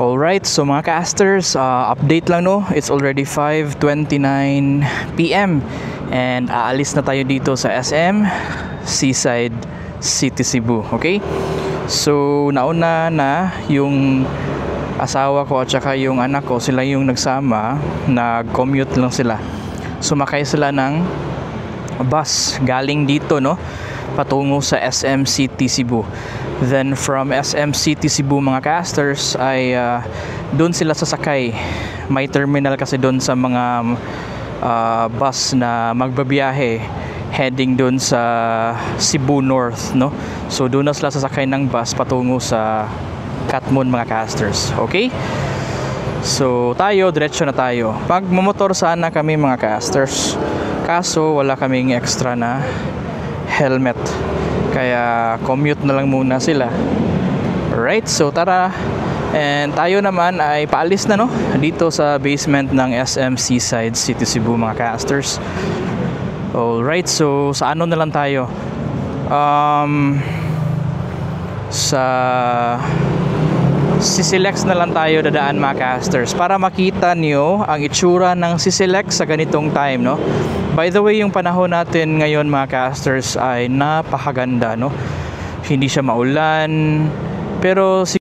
Alright, so mga casters, update lang no. It's already 5:29 PM and aalis na tayo dito sa SM Seaside City Cebu, okay? So nauna na yung asawa ko at saka yung anak ko, sila yung nagsama, nag-commute lang sila. Sumakay sila ng bus galing dito no, patungo sa SM City Cebu. Then from SM City Cebu mga casters ay doon sila sasakay. May terminal kasi doon sa mga bus na magbabiyahe heading doon sa Cebu North no. So doon na sila sasakay ng bus patungo sa Katmon mga casters. Okay? So tayo, diretso na tayo. Pag mumotor sana kami mga casters, kaso wala kaming extra na helmet, kaya commute na lang muna sila. Alright, so tara. And tayo naman ay paalis na no, dito sa basement ng SM Seaside City Cebu mga casters. Alright, so sa ano na lang tayo, sa Sisilex na lang tayo dadaan mga casters para makita nyo ang itsura ng Sisilex sa ganitong time no. By the way, yung panahon natin ngayon mga casters ay napakaganda no. Hindi siya maulan, pero